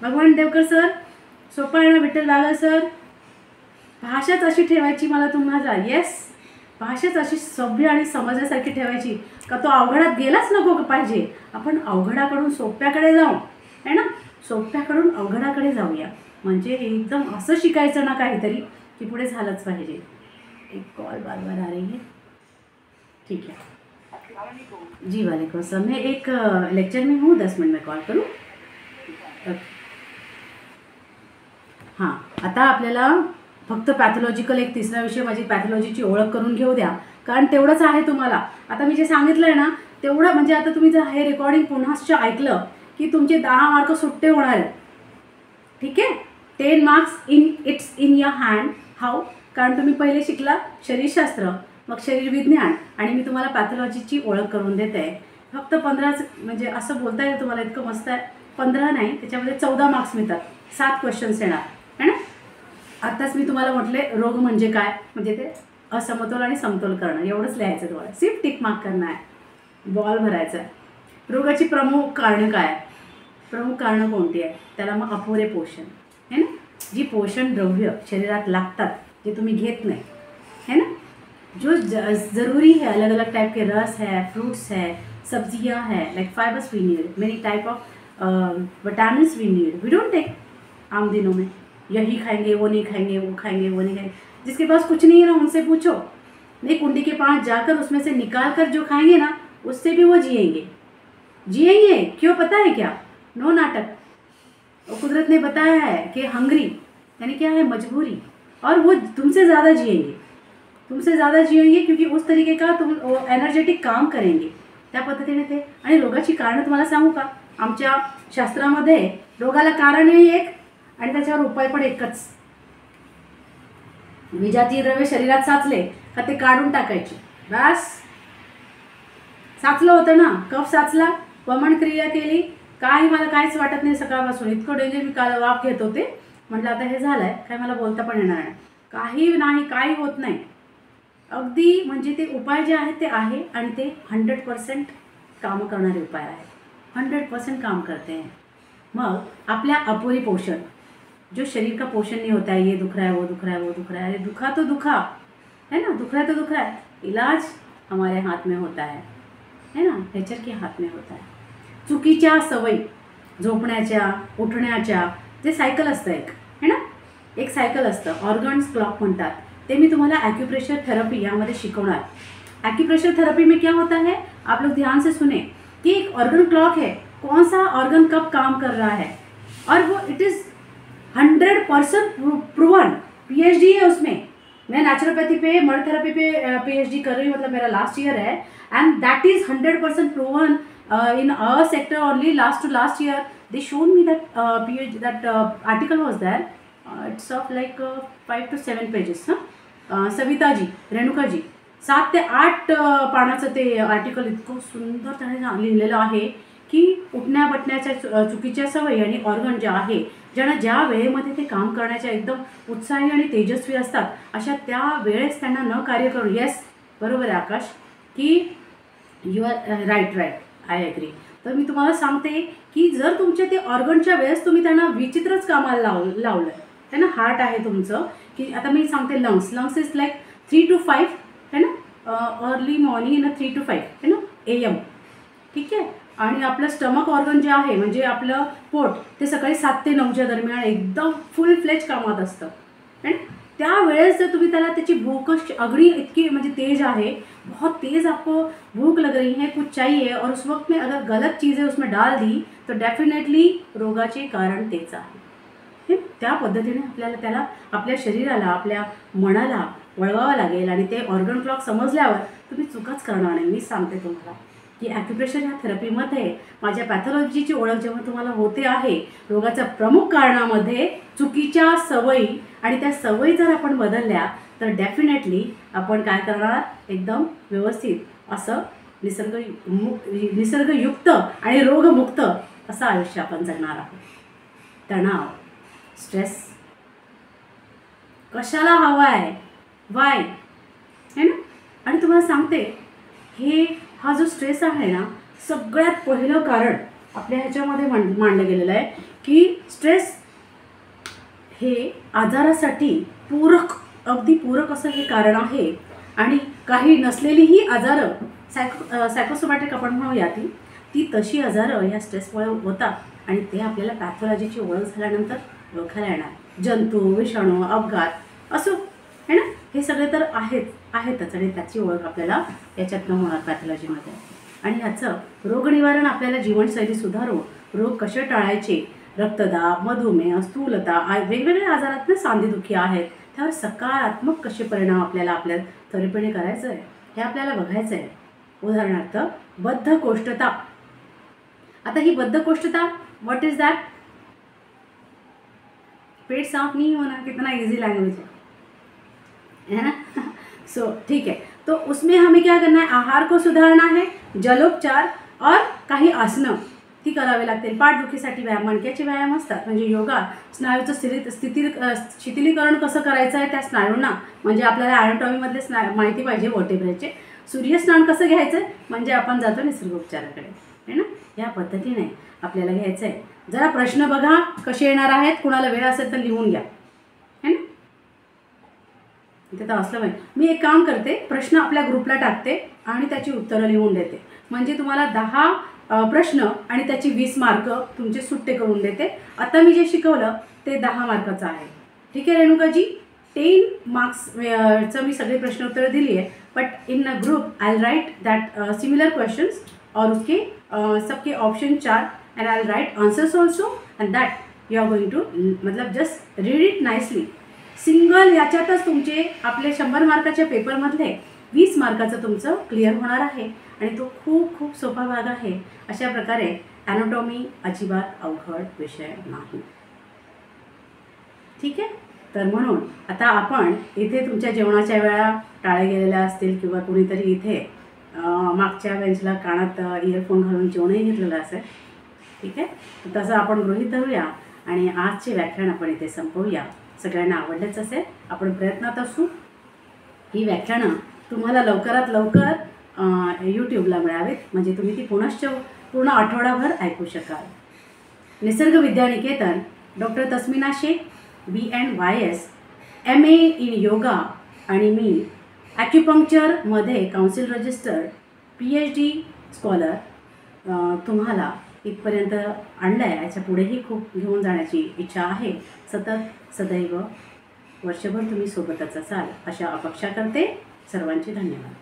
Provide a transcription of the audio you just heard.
भगवान देवकर सर, सोपा आहे ना विठ्ठल वाघ सर? भाषाच अशी ठेवायची मला तुम्हाला, येस, भाषाच अशी सभ्य आणि समजण्यासारखी ठेवायची का तो अवघडात गेलाच नको पाहिजे. आपण अवघडाकडून सोप्याकडे जाऊ, है ना, सोप्याकडून अवघडाकडे जाऊया. म्हणजे एकदम असं शिकायचं ना काहीतरी की पुढे झालंच पाहिजे. एक कॉल बार बार आ रही है, ठीक है जी. वालेकुम सर, मैं एक लेक्चर में हूँ, 10 मिनट में कॉल करूँ? हां, आता आपल्याला फक्त पॅथॉलॉजिकल एक तिसरा विषय माझी पॅथॉलॉजीची ओळख करून घेऊ द्या, कारण तेवढंच आहे तुम्हाला. आता मी जे सांगितलं आहे ना तेवढं, म्हणजे आता तुम्ही जर हे रेकॉर्डिंग पुन्हाच ऐकलं की तुमचे 10 मार्क सुट्टे होणार आहेत. ठीक आहे, 10 marks it's in your hand. How? कारण तुम्ही पहिले शिकला शरीरशास्त्र, मग शरीर विज्ञान, आणि मी तुम्हाला पॅथॉलॉजीची ओळख करून देते आहे. फक्त 15, म्हणजे असं बोलता येईल तुम्हाला, इतकं मस्त आहे. 15 नाही, त्याच्यामध्ये 14 मार्क्स मिळतात. 7 क्वेश्चन्स येणार है ना. आत्ताच मी तुम्हाला म्हटले रोग म्हणजे काय, म्हणजे ते असमतोल आणि समतोल करणं, एवढंच लिहायचं तुम्हाला. सिर्फ टिक मार्क करणं आहे, बॉल भरायचा आहे. रोगाची प्रमुख कारणं काय आहे, प्रमुख कारणं कोणती आहे? त्याला मग अपुरे पोषण है ना, जी पोषण द्रव्य शरीरात लागतात जे तुम्ही घेत नहीं है ना, जो ज़रूरी है. अलग अलग टाइप के रस है, फ्रूट्स है, सब्जियां है, like fibres we need, many type of vitamin we need, we don't take आम दिनों में. यही खाएंगे, वो नहीं खाएंगे, वो खाएंगे, वो नहीं खाएंगे. जिसके पास कुछ नहीं है ना उनसे पूछो, नहीं, कुंडी के पास जाकर उसमें से निकाल कर जो खाएंगे ना उससे भी वो जिएंगे. जिएंगे क्यों पता है क्या? नो नाटक. और कुदरत ने बताया है कि हंग्री यानी क्या है, मजबूरी. और वो तुमसे ज़्यादा जिएंगे, तुमसे ज़्यादा जिएंगे, क्योंकि उस तरीके का तुम एनर्जेटिक काम करेंगे. त्या पद्धतीने ते. आणि रोगाची कारणं तुम्हाला सांगू का, आमच्या शास्त्रामध्ये रोगाला कारणही एक आणि त्याच्यावर उपाय पण एकच. विजातीय द्रव्य शरीरात साचले का ते काढून टाकायचे, बस. साचलं होतं ना, कफ साचला, वमन क्रिया केली, काही मला काहीच वाटत नाही सकाळपासून, इतकं डेंजर. मी काल वाफ घेत होते, म्हटलं आता हे झालं आहे काय, मला बोलता पण येणार नाही, काही नाही, काही होत नाही. अगदी म्हणजे ते उपाय जे आहेत ते आहे, आणि ते 100% काम करणारे उपाय आहेत, 100% काम करते हैं. मग आपल्या अपुरी पोषण, जो शरीर का पोषण नहीं होता है, ये दुख रहा है, वो दुख रहा है, वो दुख रहा है, अरे दुखा तो दुखा है ना, दुख रहा है तो दुख रहा है. इलाज हमारे हाथ में होता है ना, नेचर के हाथ में होता है. चुकीच्या सवयी, झोपण्याच्या, उठण्याच्या, जे सायकल असतं एक है ना, एक सायकल असतं, ऑर्गन्स क्लॉक म्हणतात. ते मी तुम्हाला ॲक्युप्रेशर थेरेपी यामध्ये शिकवणार. एक्यूप्रेशर थेरेपी में क्या होता है, आप लोग ध्यान से सुने कि एक ऑर्गन क्लॉक है, कौन सा ऑर्गन कब काम कर रहा है, और वो इट इज़ 100% प्रूवन. PhD है उसमें. मैं नेचुरोपैथी पे, मर्ड थेरेपी पे PhD कर रही हूँ, मतलब मेरा लास्ट ईयर है, end that is 100% proven in our sector only. last year they showed me that PhD, that article was there. It's of like 5 to 7 pages. Savita ji, Renuka ji, 7 ते 8 पानाचं ते आर्टिकल इतकं सुंदर त्याने लिहिलेलं आहे की उठण्या बटण्याच्या चुकीच्या सवयी आणि ऑर्गन जे आहे, ज्यांना ज्या वेळेमध्ये ते काम करण्याच्या एकदम उत्साही आणि तेजस्वी असतात, अशा त्या वेळेस त्यांना न कार्य करून. येस, बरोबर आहे आकाश, की you are right, I agree. तर मी तुम्हाला सांगते की जर तुमच्या ते ऑर्गनच्या वेळेस तुम्ही त्यांना विचित्रच कामाला लावलं है ना, हार्ट आहे तुमचं, की आता मी सांगते लंग्स इज लाईक 3 to 5 है ना, अर्ली मॉर्निंग इन 3 to 5 है ना AM. ठीक आहे. आणि आपलं स्टमक ऑर्गन जे आहे, म्हणजे आपलं पोट, ते सकाळी 7 ते 9च्या दरम्यान एकदम फुल फ्लेज कामात असतं. आणि त्यावेळेस जर तुम्ही त्याला त्याची भूक अगड़ी इतकी म्हणजे तेज आहे, बहुत तेज़ आपको भूख लग रही है, कुछ चाहिए, और उस वक्त में अगर गलत चीज़ें उसमें डाल दी तो डेफिनेटली रोगाचे कारण तेच आहे. त्या पद्धतीने आपल्याला त्याला आपल्या शरीराला, आपल्या मनाला वळवावं लागेल, आणि ते ऑर्गन क्लॉक समजल्यावर तुम्ही चुकाच करणार नाही. मी सांगते तुम्हाला की ॲक्युप्रेशर ह्या थेरपीमध्ये माझ्या पॅथॉलॉजीची ओळख जेव्हा तुम्हाला होते आहे, रोगाच्या प्रमुख कारणामध्ये चुकीच्या सवयी, आणि त्या सवयी जर आपण बदलल्या तर डेफिनेटली आपण काय करणार, एकदम व्यवस्थित असं निसर्गयुक्त आणि रोगमुक्त असं आयुष्य आपण जगणार आहोत. तणाव, स्ट्रेस कशाला हवा आहे, वाय है ना. आणि तुम्हाला सांगते, हा जो स्ट्रेस आहे ना, सगळ्यात पहिलं कारण आपल्या ह्याच्यामध्ये मांडलं गेलेलं आहे की स्ट्रेस हे आजारासाठी अगदी पूरक असं हे कारण आहे. आणि काही नसलेलीही आजारं सायकोसोमॅटिक आपण म्हणूया ती तशी आजारं ह्या स्ट्रेसमुळे होतात आणि ते आपल्याला पॅथॉलॉजीची ओळख झाल्यानंतर ओळखायला येणार. जंतू, विषाणू, अपघात असो है ना, हे सगळे तर आहेतच आणि त्याची ओळख आपल्याला याच्यातनं होणार पॅथॉलॉजीमध्ये. आणि ह्याचं रोगनिवारण आपल्याला जीवनशैली सुधारून रोग कसे टाळायचे, रक्तदाब, मधुमेह, स्थूलता, वेगवेगळ्या आजारातनं सांधेदुखी आहेत, त्यावर सकारात्मक कसे परिणाम आपल्या त्वरेपणे करायचं आहे हे आपल्याला बघायचं आहे. उदाहरणार्थ बद्धकोष्ठता. आता ही बद्धकोष्ठता व्हॉट इज दैट? पेट साफ नहीं होना, कितना इजी लैंग्वेज है ना. सो ठीक है, तो उसमें हमें क्या करना है, आहार को सुधारना है, जलोपचार और काही आसनं ती करावी लागतील. पाठदुखीसाठी व्यायाम, मणक्याचे व्यायाम असतात म्हणजे योगा, स्नायूचं शिथिलीकरण कसं करायचं आहे त्या स्नायूंना, म्हणजे आपल्याला ॲनाटॉमीमधले माहिती पाहिजे वर्टेब्रेचे. सूर्यस्नान कसं घ्यायचं म्हणजे आपण जातो निसर्गोपचाराकडे है ना. या पद्धतीने आपल्याला घ्यायचं आहे. जरा प्रश्न बघा कसे येणार आहेत, कुणाला वेळ असेल तर लिहून घ्या है ना. इथे तर असलं पाहिजे. मी एक काम करते, प्रश्न आपल्या ग्रुपला टाकते आणि त्याची उत्तरं लिहून देते, म्हणजे तुम्हाला 10 प्रश्न आणि त्याची 20 मार्क तुमचे सुट्टे करून देते. आता मी जे शिकवलं ते 10 मार्काचं आहे. ठीक आहे रेणुकाजी, 10 मार्क्सचं मी सगळे प्रश्न उत्तरं दिली आहे. But in a group I write that similar questions और उसके सबके option 4 and I write answers also and that you are going to मतलब just read it nicely. Single याच्यातच तुमचे आपले 100 मार्काच्या पेपरमधले 20 मार्काचं तुमचं क्लिअर होणार आहे आणि तो खूप खूप सोपा भाग आहे. अशा प्रकारे ॲनाटॉमी अजिबात अवघड विषय नाही. ठीक आहे, तर म्हणून आता आपण इथे तुमच्या जेवणाच्या वेळा टाळ्या गेलेल्या असतील किंवा कुणीतरी इथे मागच्या बेंचला कानात इयरफोन घालून जेवणही घेतलेलं असेल. ठीक आहे, तसं आपण गृहीत धरूया आणि आजचे व्याख्यान आपण इथे संपवूया. सगळ्यांना आवडलंच असेल, आपण प्रयत्नात असू ही व्याख्यानं तुम्हाला लवकरात लवकर यूट्यूबला मिळावेत, म्हणजे तुम्ही ती पूर्ण आठवडाभर ऐकू शकाल. Nisarg Vidyaniketan, doctor Tasmina Shaikh, BNYS, MA in yoga आणि मी ॲक्युपंक्चरमध्ये काउन्सिल रजिस्टर्ड PhD स्कॉलर तुम्हाला इथपर्यंत आणलं आहे. याच्या पुढेही खूप घेऊन जाण्याची इच्छा आहे. सतत सदैव वर्षभर तुम्ही सोबतच असाल अशा अपेक्षा करते. सर्वांचे धन्यवाद.